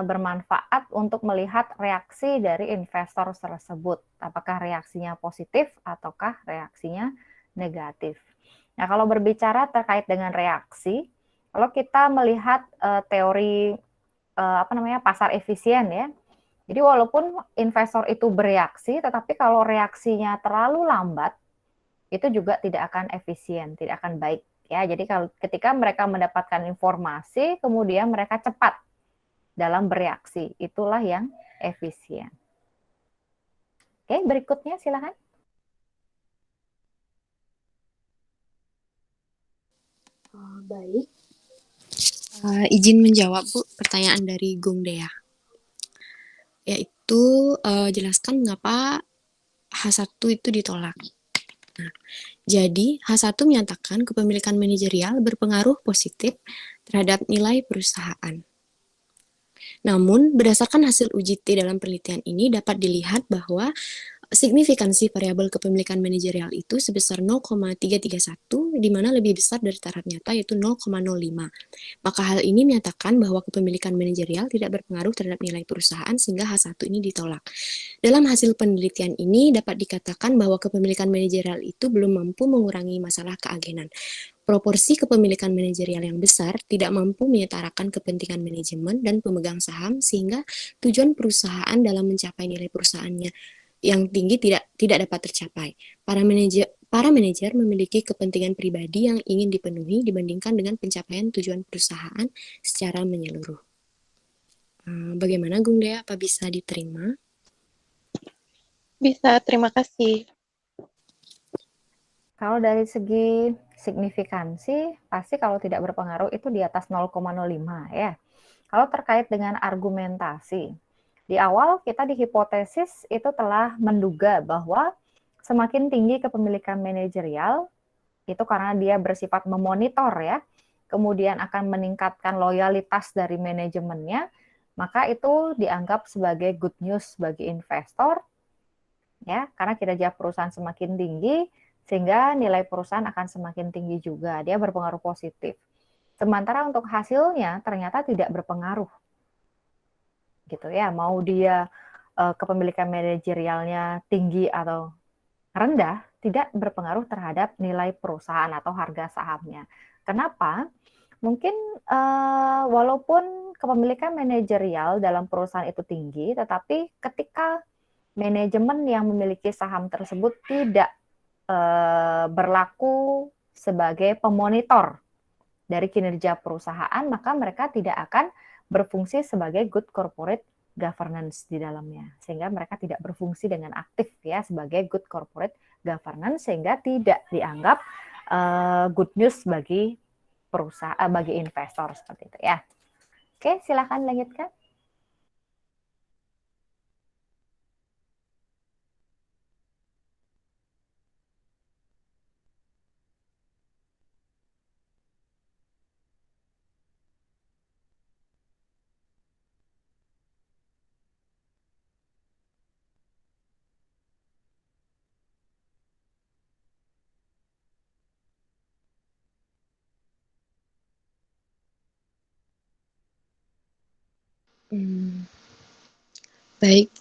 bermanfaat untuk melihat reaksi dari investor tersebut. Apakah reaksinya positif ataukah reaksinya negatif. Nah, kalau berbicara terkait dengan reaksi, kalau kita melihat teori pasar efisien ya. Jadi walaupun investor itu bereaksi, tetapi kalau reaksinya terlalu lambat, itu juga tidak akan efisien, tidak akan baik ya. Jadi kalau ketika mereka mendapatkan informasi, kemudian mereka cepat dalam bereaksi, itulah yang efisien. Oke, berikutnya silakan. Baik. Izin menjawab Bu pertanyaan dari Gung Dea. Yaitu jelaskan mengapa H1 itu ditolak. Nah, jadi H1 menyatakan kepemilikan manajerial berpengaruh positif terhadap nilai perusahaan. Namun, berdasarkan hasil uji T dalam penelitian ini dapat dilihat bahwa signifikansi variabel kepemilikan manajerial itu sebesar 0,331, di mana lebih besar dari taraf nyata yaitu 0,05. Maka hal ini menyatakan bahwa kepemilikan manajerial tidak berpengaruh terhadap nilai perusahaan sehingga H1 ini ditolak. Dalam hasil penelitian ini dapat dikatakan bahwa kepemilikan manajerial itu belum mampu mengurangi masalah keagenan. Proporsi kepemilikan manajerial yang besar tidak mampu menyetarakan kepentingan manajemen dan pemegang saham sehingga tujuan perusahaan dalam mencapai nilai perusahaannya yang tinggi tidak dapat tercapai. Para manajer memiliki kepentingan pribadi yang ingin dipenuhi dibandingkan dengan pencapaian tujuan perusahaan secara menyeluruh. Bagaimana Gung Dea? Apa bisa diterima? Bisa, terima kasih. Kalau dari segi signifikansi, pasti kalau tidak berpengaruh itu di atas 0,05 ya. Kalau terkait dengan argumentasi, di awal kita di hipotesis itu telah menduga bahwa semakin tinggi kepemilikan manajerial, itu karena dia bersifat memonitor ya, kemudian akan meningkatkan loyalitas dari manajemennya, maka itu dianggap sebagai good news bagi investor, ya, karena kinerja perusahaan semakin tinggi, sehingga nilai perusahaan akan semakin tinggi juga, dia berpengaruh positif. Sementara untuk hasilnya ternyata tidak berpengaruh. Gitu ya, mau dia kepemilikan manajerialnya tinggi atau rendah, tidak berpengaruh terhadap nilai perusahaan atau harga sahamnya. Kenapa? Mungkin walaupun kepemilikan manajerial dalam perusahaan itu tinggi, tetapi ketika manajemen yang memiliki saham tersebut tidak berlaku sebagai pemonitor dari kinerja perusahaan, maka mereka tidak akan berfungsi sebagai good corporate governance di dalamnya, sehingga mereka tidak berfungsi dengan aktif ya sebagai good corporate governance, sehingga tidak dianggap good news bagi perusahaan, bagi investor seperti itu ya. Oke, silakan lanjutkan. Baik,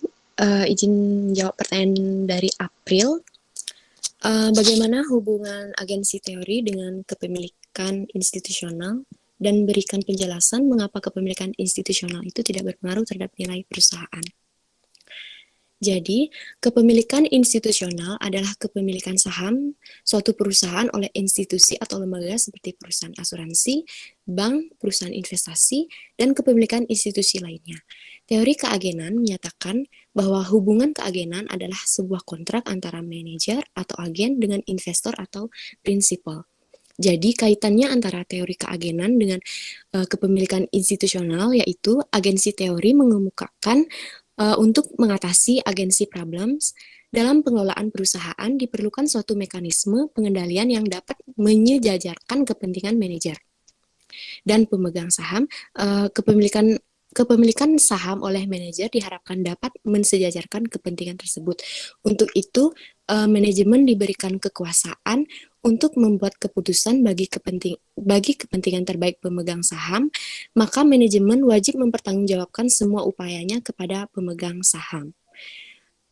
izin jawab pertanyaan dari April. Bagaimana hubungan agensi teori dengan kepemilikan institusional dan berikan penjelasan mengapa kepemilikan institusional itu tidak berpengaruh terhadap nilai perusahaan. Jadi, kepemilikan institusional adalah kepemilikan saham suatu perusahaan oleh institusi atau lembaga seperti perusahaan asuransi, bank, perusahaan investasi, dan kepemilikan institusi lainnya. Teori keagenan menyatakan bahwa hubungan keagenan adalah sebuah kontrak antara manajer atau agen dengan investor atau prinsipal. Jadi, kaitannya antara teori keagenan dengan kepemilikan institusional, yaitu agensi teori mengemukakan untuk mengatasi agensi problems dalam pengelolaan perusahaan diperlukan suatu mekanisme pengendalian yang dapat menyejajarkan kepentingan manajer dan pemegang saham. Kepemilikan saham oleh manajer diharapkan dapat mensejajarkan kepentingan tersebut. Untuk itu, manajemen diberikan kekuasaan untuk membuat keputusan bagi kepentingan terbaik pemegang saham, maka manajemen wajib mempertanggungjawabkan semua upayanya kepada pemegang saham.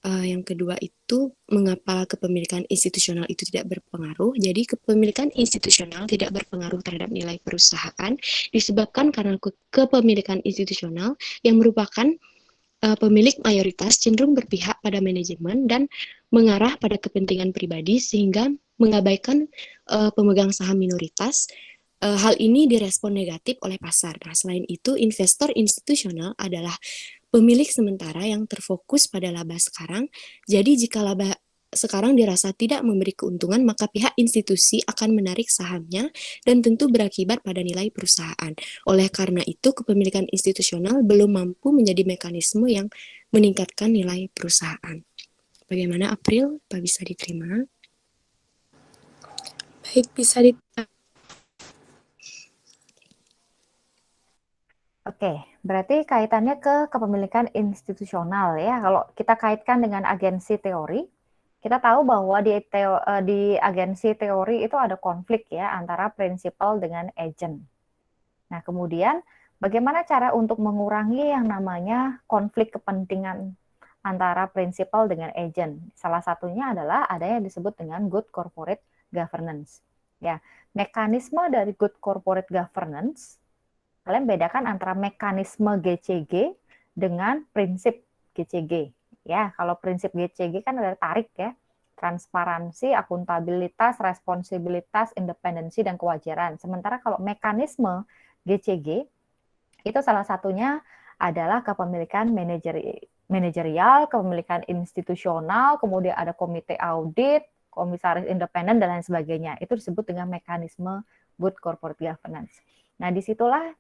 Yang kedua itu, mengapa kepemilikan institusional itu tidak berpengaruh? Jadi, kepemilikan institusional tidak berpengaruh terhadap nilai perusahaan disebabkan karena kepemilikan institusional yang merupakan pemilik mayoritas cenderung berpihak pada manajemen dan mengarah pada kepentingan pribadi sehingga mengabaikan pemegang saham minoritas. Hal ini direspon negatif oleh pasar. Nah, selain itu, investor institusional adalah pemilik sementara yang terfokus pada laba sekarang. Jadi, jika laba sekarang dirasa tidak memberi keuntungan, maka pihak institusi akan menarik sahamnya dan tentu berakibat pada nilai perusahaan. Oleh karena itu, kepemilikan institusional belum mampu menjadi mekanisme yang meningkatkan nilai perusahaan. Bagaimana, April? Apa bisa diterima? Baik, bisa diterima. Oke, berarti kaitannya ke kepemilikan institusional ya. Kalau kita kaitkan dengan agensi teori, kita tahu bahwa di agensi teori itu ada konflik ya antara prinsipal dengan agent. Nah, kemudian bagaimana cara untuk mengurangi yang namanya konflik kepentingan antara prinsipal dengan agent? Salah satunya adalah ada yang disebut dengan good corporate governance. Ya, mekanisme dari good corporate governance, kalian bedakan antara mekanisme GCG dengan prinsip GCG. Ya, kalau prinsip GCG kan ada tarik ya, transparansi, akuntabilitas, responsibilitas, independensi, dan kewajaran. Sementara kalau mekanisme GCG, itu salah satunya adalah kepemilikan manajerial, kepemilikan institusional, kemudian ada komite audit, komisaris independen, dan lain sebagainya. Itu disebut dengan mekanisme good corporate governance. Nah, disitulah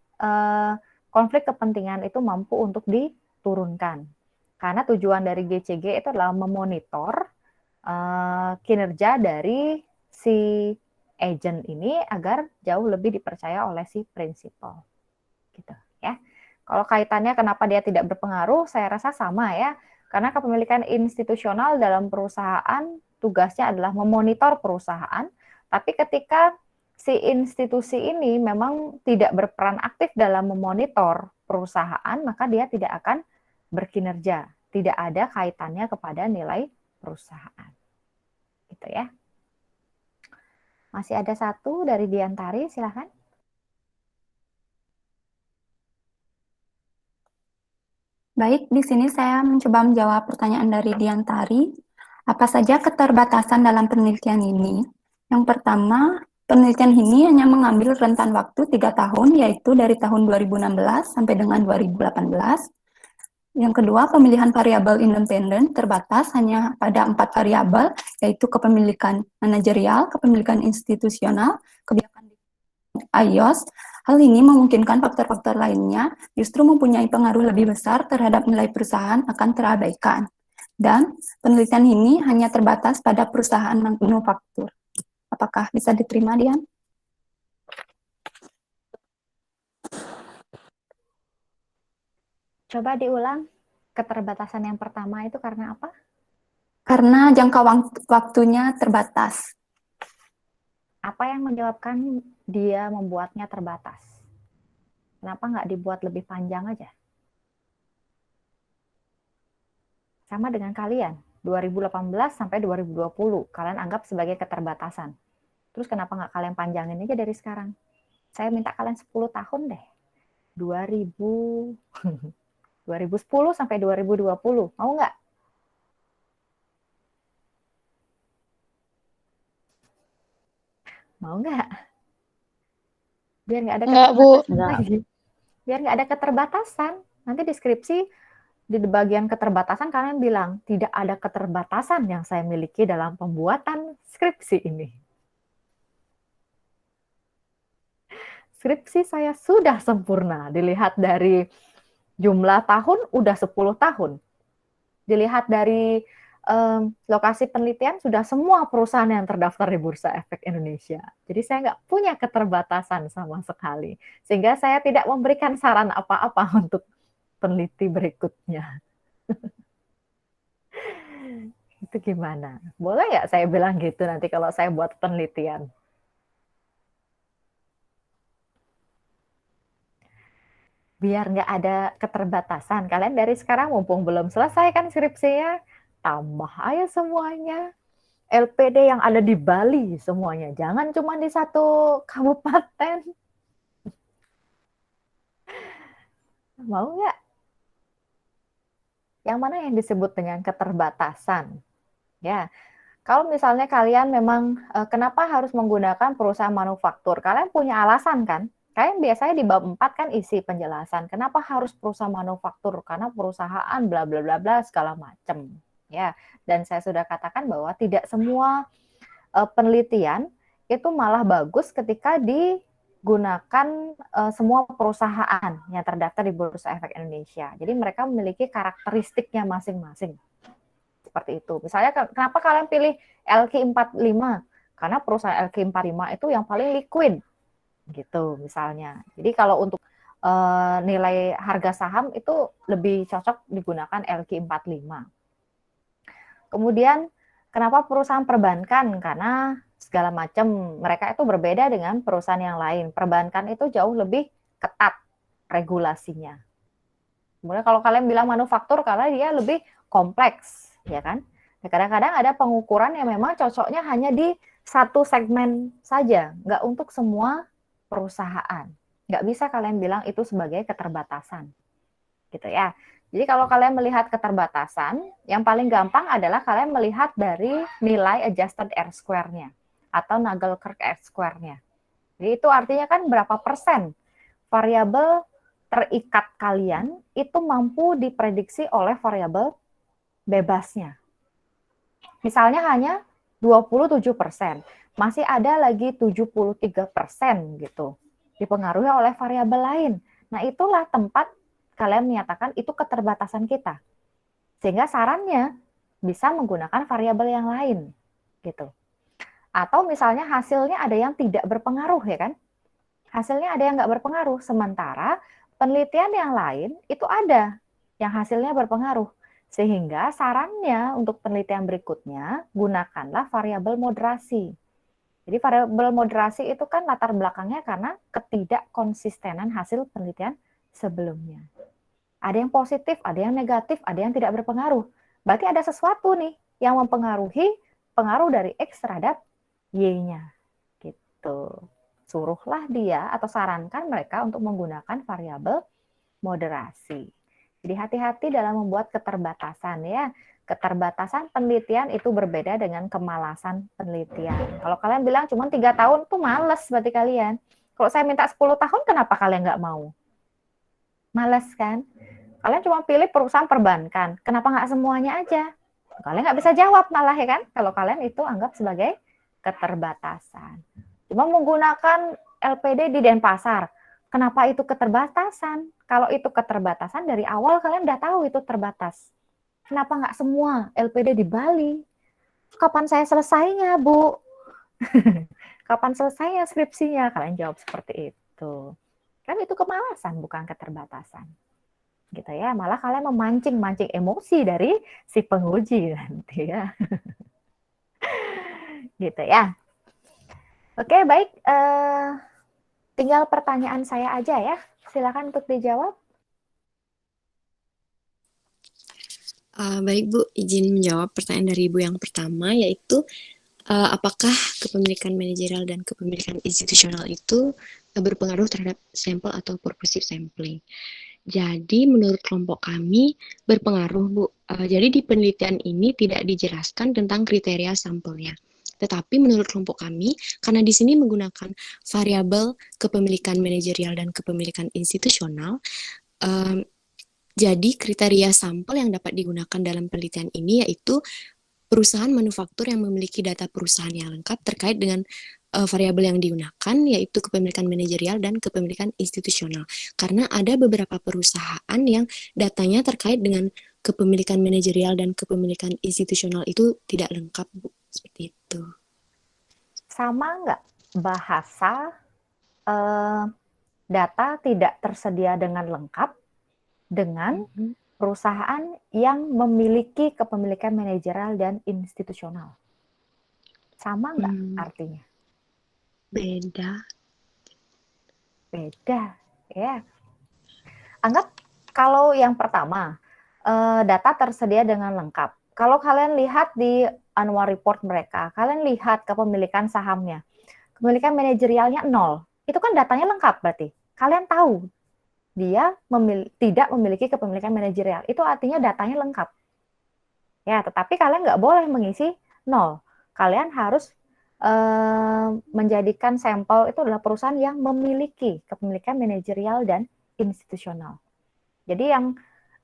konflik kepentingan itu mampu untuk diturunkan. Karena tujuan dari GCG itu adalah memonitor kinerja dari si agent ini agar jauh lebih dipercaya oleh si prinsipal. Gitu ya. Kalau kaitannya kenapa dia tidak berpengaruh, saya rasa sama ya. Karena kepemilikan institusional dalam perusahaan tugasnya adalah memonitor perusahaan, tapi ketika si institusi ini memang tidak berperan aktif dalam memonitor perusahaan, maka dia tidak akan berkinerja. Tidak ada kaitannya kepada nilai perusahaan. Gitu ya. Masih ada satu dari Diantari, silakan. Baik, di sini saya mencoba menjawab pertanyaan dari Diantari. Apa saja keterbatasan dalam penelitian ini? Yang pertama, penelitian ini hanya mengambil rentan waktu 3 tahun, yaitu dari tahun 2016 sampai dengan 2018. Yang kedua, pemilihan variabel independen terbatas hanya pada 4 variabel, yaitu kepemilikan manajerial, kepemilikan institusional, kebijakan iOS. Hal ini memungkinkan faktor-faktor lainnya justru mempunyai pengaruh lebih besar terhadap nilai perusahaan akan terabaikan. Dan penelitian ini hanya terbatas pada perusahaan manufaktur. Apakah bisa diterima, Dian? Coba diulang, keterbatasan yang pertama itu karena apa? Karena jangka waktunya terbatas. Apa yang menyebabkan dia membuatnya terbatas? Kenapa nggak dibuat lebih panjang aja? Sama dengan kalian, 2018 sampai 2020, kalian anggap sebagai keterbatasan. Terus kenapa nggak kalian panjangin aja dari sekarang? Saya minta kalian 10 tahun deh. 2010 sampai 2020. Mau nggak? Mau nggak? Biar nggak ada Enggak, Bu. keterbatasan lagi. Biar nggak ada keterbatasan. Nanti deskripsi di bagian keterbatasan kalian bilang, tidak ada keterbatasan yang saya miliki dalam pembuatan skripsi ini. Skripsi saya sudah sempurna. Dilihat dari jumlah tahun, udah 10 tahun. Dilihat dari lokasi penelitian, sudah semua perusahaan yang terdaftar di Bursa Efek Indonesia. Jadi saya nggak punya keterbatasan sama sekali. Sehingga saya tidak memberikan saran apa-apa untuk peneliti berikutnya. Itu gimana? Boleh nggak saya bilang gitu nanti kalau saya buat penelitian? Biar nggak ada keterbatasan. Kalian dari sekarang mumpung belum selesai kan skripsinya, tambah aja semuanya. LPD yang ada di Bali semuanya. Jangan cuma di satu kabupaten. Mau nggak? Yang mana yang disebut dengan keterbatasan? Ya, kalau misalnya kalian memang kenapa harus menggunakan perusahaan manufaktur? Kalian punya alasan kan? Kalian biasanya di bab 4 kan isi penjelasan. Kenapa harus perusahaan manufaktur? Karena perusahaan bla bla bla bla segala macam. Ya, dan saya sudah katakan bahwa tidak semua penelitian itu malah bagus ketika digunakan semua perusahaan yang terdaftar di Bursa Efek Indonesia. Jadi mereka memiliki karakteristiknya masing-masing. Seperti itu. Misalnya kenapa kalian pilih LQ45? Karena perusahaan LQ45 itu yang paling liquid. Gitu misalnya. Jadi kalau untuk nilai harga saham itu lebih cocok digunakan LQ45. Kemudian kenapa perusahaan perbankan? Karena segala macam mereka itu berbeda dengan perusahaan yang lain. Perbankan itu jauh lebih ketat regulasinya. Kemudian kalau kalian bilang manufaktur karena dia lebih kompleks, ya kan? Kadang-kadang ada pengukuran yang memang cocoknya hanya di satu segmen saja, nggak untuk semua perusahaan. Nggak bisa kalian bilang itu sebagai keterbatasan. Gitu ya. Jadi kalau kalian melihat keterbatasan, yang paling gampang adalah kalian melihat dari nilai adjusted R-square-nya atau Nagelkerk R-square-nya. Jadi itu artinya kan berapa persen variabel terikat kalian itu mampu diprediksi oleh variabel bebasnya. Misalnya hanya 27%, masih ada lagi 73% gitu, dipengaruhi oleh variabel lain. Nah itulah tempat kalian menyatakan itu keterbatasan kita. Sehingga sarannya bisa menggunakan variabel yang lain. Gitu. Atau misalnya hasilnya ada yang tidak berpengaruh, ya kan? Hasilnya ada yang nggak berpengaruh. Sementara penelitian yang lain itu ada yang hasilnya berpengaruh. Sehingga sarannya untuk penelitian berikutnya, gunakanlah variabel moderasi. Jadi variabel moderasi itu kan latar belakangnya karena ketidakkonsistenan hasil penelitian sebelumnya. Ada yang positif, ada yang negatif, ada yang tidak berpengaruh. Berarti ada sesuatu nih yang mempengaruhi pengaruh dari X terhadap Y-nya. Gitu. Suruhlah dia atau sarankan mereka untuk menggunakan variabel moderasi. Jadi hati-hati dalam membuat keterbatasan ya. Keterbatasan penelitian itu berbeda dengan kemalasan penelitian. Kalau kalian bilang cuma 3 tahun tuh males berarti kalian. Kalau saya minta 10 tahun kenapa kalian nggak mau? Males kan? Kalian cuma pilih perusahaan perbankan. Kenapa nggak semuanya aja? Kalian nggak bisa jawab malah ya kan? Kalau kalian itu anggap sebagai keterbatasan. Cuma menggunakan LPD di Denpasar. Kenapa itu keterbatasan? Kalau itu keterbatasan dari awal kalian udah tahu itu terbatas. Kenapa nggak semua LPD di Bali? Kapan saya selesainya, Bu? Kapan selesainya skripsinya? Kalian jawab seperti itu. Kan itu kemalasan, bukan keterbatasan. Gitu ya, malah kalian memancing-mancing emosi dari si penguji nanti ya. Gitu ya. Oke, baik. Tinggal pertanyaan saya aja ya. Silakan untuk dijawab. Baik Bu, izin menjawab pertanyaan dari Ibu yang pertama, yaitu apakah kepemilikan manajerial dan kepemilikan institusional itu berpengaruh terhadap sampel atau purposive sampling. Jadi menurut kelompok kami berpengaruh, Bu. Jadi di penelitian ini tidak dijelaskan tentang kriteria sampelnya. Tetapi menurut kelompok kami, karena di sini menggunakan variabel kepemilikan manajerial dan kepemilikan institusional, jadi kriteria sampel yang dapat digunakan dalam penelitian ini yaitu perusahaan manufaktur yang memiliki data perusahaan yang lengkap terkait dengan variabel yang digunakan, yaitu kepemilikan manajerial dan kepemilikan institusional. Karena ada beberapa perusahaan yang datanya terkait dengan kepemilikan manajerial dan kepemilikan institusional itu tidak lengkap, Bu. Seperti itu. Sama nggak bahasa data tidak tersedia dengan lengkap dengan perusahaan yang memiliki kepemilikan manajerial dan institusional? Sama nggak artinya? Beda. Beda, ya. Anggap kalau yang pertama, data tersedia dengan lengkap. Kalau kalian lihat di annual report mereka, kalian lihat kepemilikan sahamnya, kepemilikan manajerialnya 0. Itu kan datanya lengkap berarti. Kalian tahu dia tidak memiliki kepemilikan manajerial. Itu artinya datanya lengkap. Ya, tetapi kalian nggak boleh mengisi 0. Kalian harus menjadikan sampel itu adalah perusahaan yang memiliki kepemilikan manajerial dan institusional. Jadi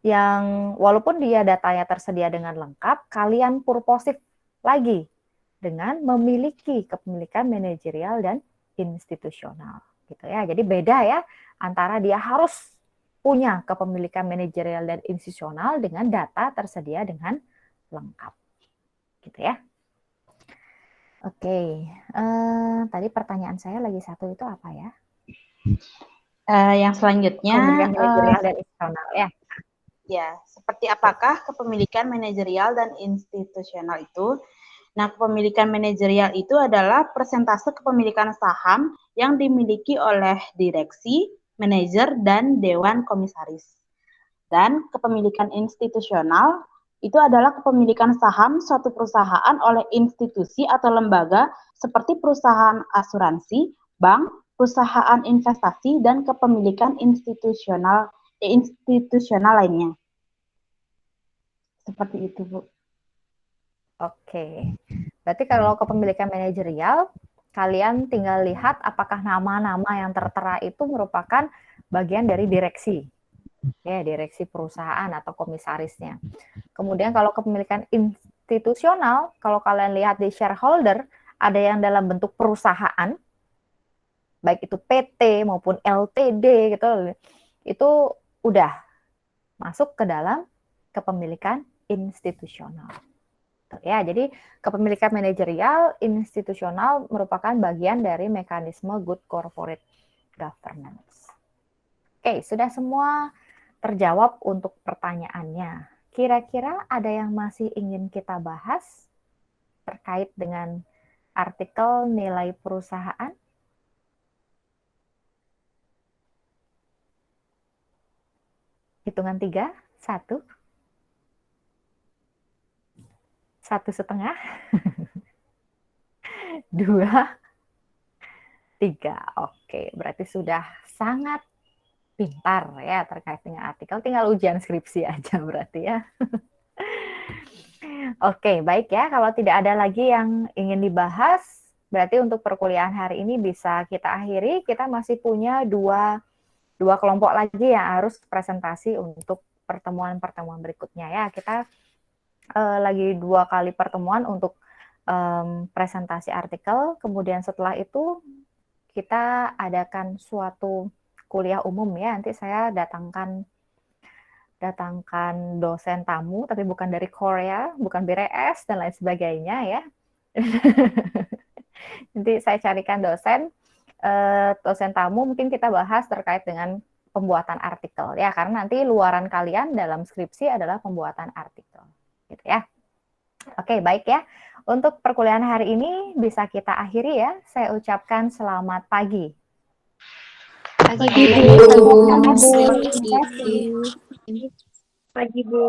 yang walaupun dia datanya tersedia dengan lengkap, kalian purposif lagi dengan memiliki kepemilikan manajerial dan institusional, gitu ya. Jadi beda ya antara dia harus punya kepemilikan manajerial dan institusional dengan data tersedia dengan lengkap, gitu ya. Oke, tadi pertanyaan saya lagi satu itu apa ya? Yang selanjutnya, Kepemilikan manajerial dan institusional ya. Ya, seperti apakah kepemilikan manajerial dan institusional itu? Nah, kepemilikan manajerial itu adalah persentase kepemilikan saham yang dimiliki oleh direksi, manajer, dan dewan komisaris. Dan kepemilikan institusional itu adalah kepemilikan saham suatu perusahaan oleh institusi atau lembaga seperti perusahaan asuransi, bank, perusahaan investasi, dan kepemilikan institusional lainnya. Seperti itu, Bu. Oke. Berarti kalau kepemilikan manajerial, kalian tinggal lihat apakah nama-nama yang tertera itu merupakan bagian dari direksi. Ya, direksi perusahaan atau komisarisnya. Kemudian kalau kepemilikan institusional, kalau kalian lihat di shareholder, ada yang dalam bentuk perusahaan, baik itu PT maupun LTD gitu, itu udah masuk ke dalam kepemilikan institusional. Ya, jadi kepemilikan manajerial, institusional merupakan bagian dari mekanisme good corporate governance. Oke, sudah semua terjawab untuk pertanyaannya. Kira-kira ada yang masih ingin kita bahas terkait dengan artikel nilai perusahaan? Hitungan 3, 1, 1,5, 2, 3. Oke, berarti sudah sangat pintar ya terkait dengan artikel. Tinggal ujian skripsi aja berarti ya. Oke, baik ya. Kalau tidak ada lagi yang ingin dibahas, berarti untuk perkuliahan hari ini bisa kita akhiri. Kita masih punya dua kelompok lagi yang harus presentasi untuk pertemuan-pertemuan berikutnya ya. Kita lagi 2 kali pertemuan untuk presentasi artikel. Kemudian setelah itu kita adakan suatu kuliah umum ya. Nanti saya datangkan dosen tamu, tapi bukan dari Korea, bukan BRS dan lain sebagainya ya. Nanti saya carikan dosen tamu, mungkin kita bahas terkait dengan pembuatan artikel ya, karena nanti luaran kalian dalam skripsi adalah pembuatan artikel, gitu ya. Oke, baik ya. Untuk perkuliahan hari ini bisa kita akhiri ya. Saya ucapkan selamat pagi. Pagi, Bu. Pagi, Bu.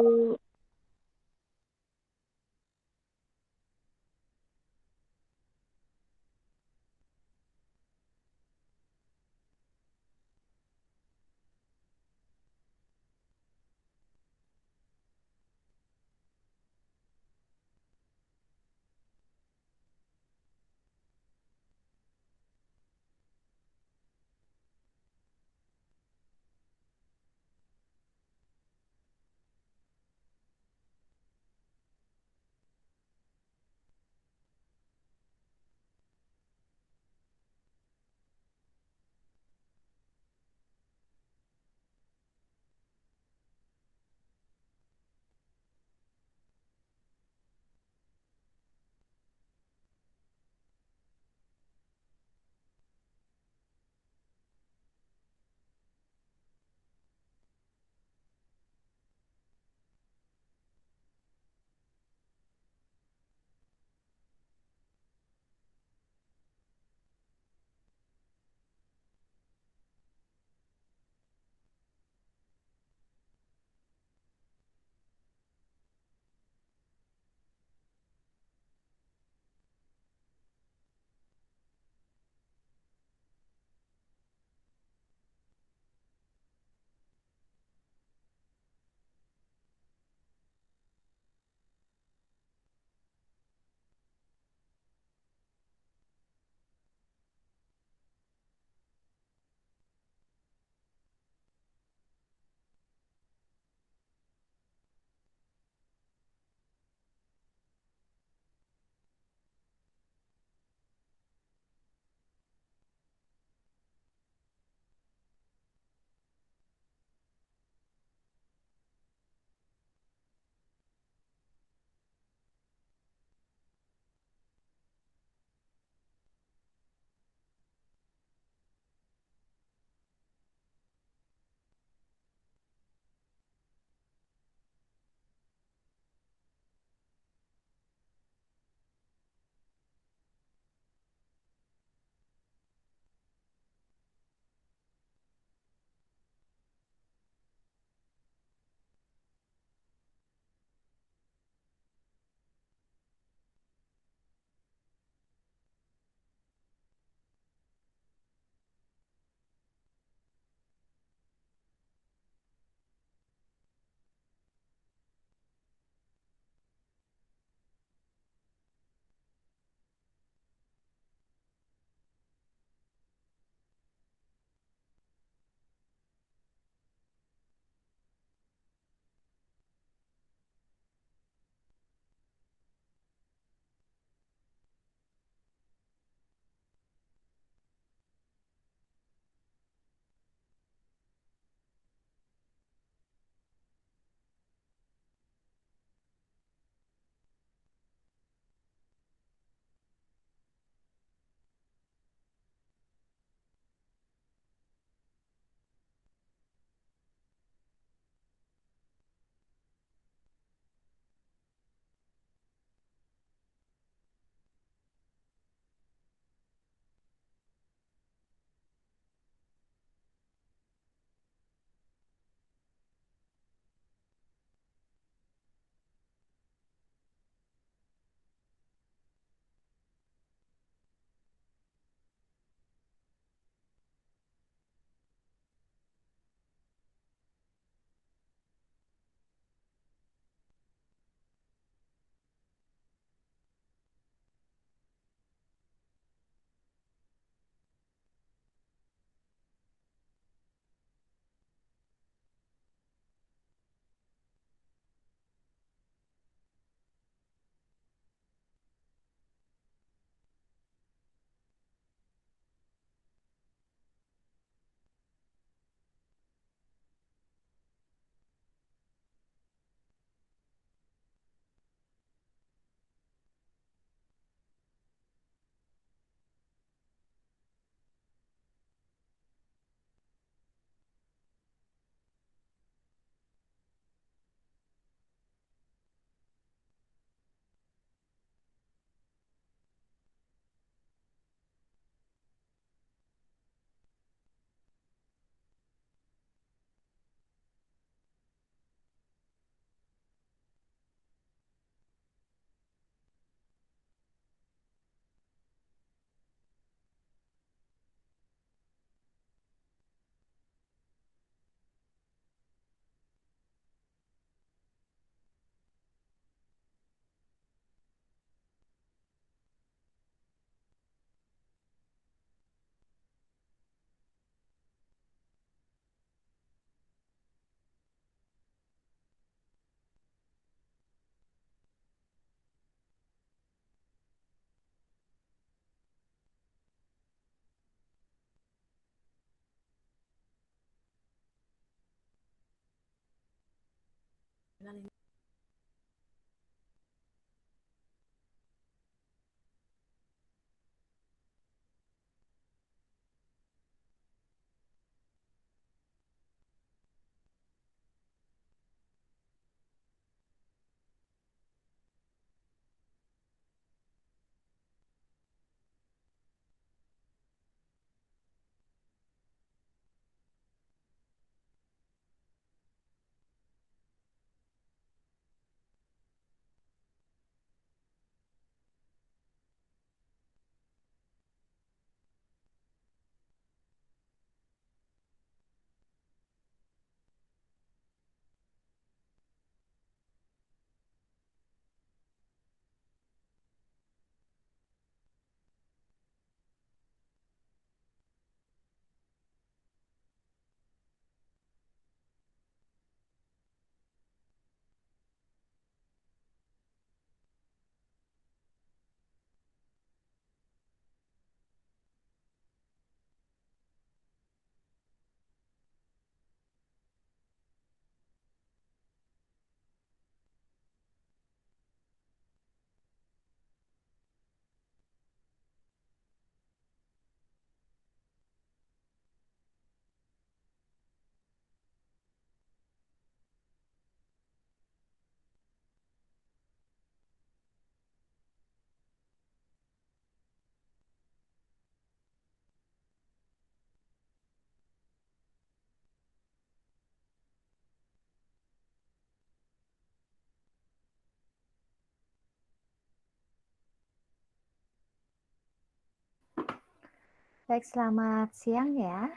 Baik, selamat siang ya.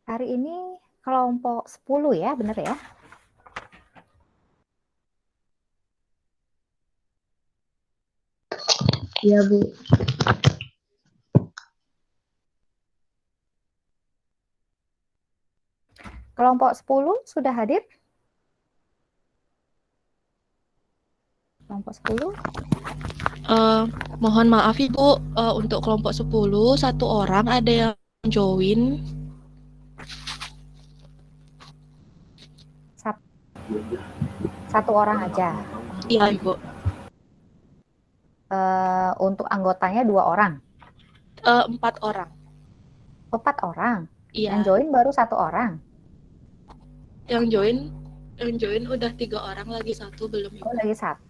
Hari ini kelompok 10 ya, benar ya? Iya, Bu. Kelompok 10 sudah hadir? Kelompok 10? Mohon maaf Ibu, untuk kelompok 10, satu orang ada yang join. Satu orang aja? Iya Ibu. Untuk anggotanya 2 orang? 4 orang. 4 orang? Iya. Yang join baru 1 orang? Yang join udah 3 orang, lagi 1 belum Ibu. Oh, lagi 1.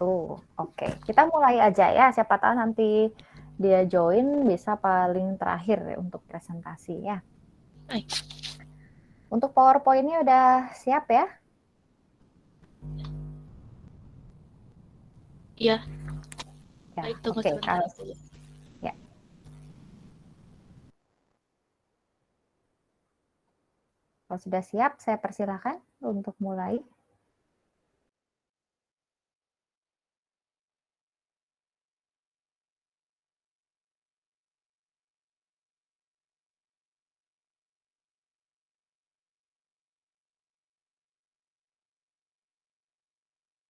Oke, kita mulai aja ya. Siapa tahu nanti dia join bisa paling terakhir ya untuk presentasi ya. Baik. Untuk PowerPoint-nya udah siap ya? Iya. Ya, Baik, tunggu oke. sebentar. Ya. Kalau sudah siap, saya persilakan untuk mulai.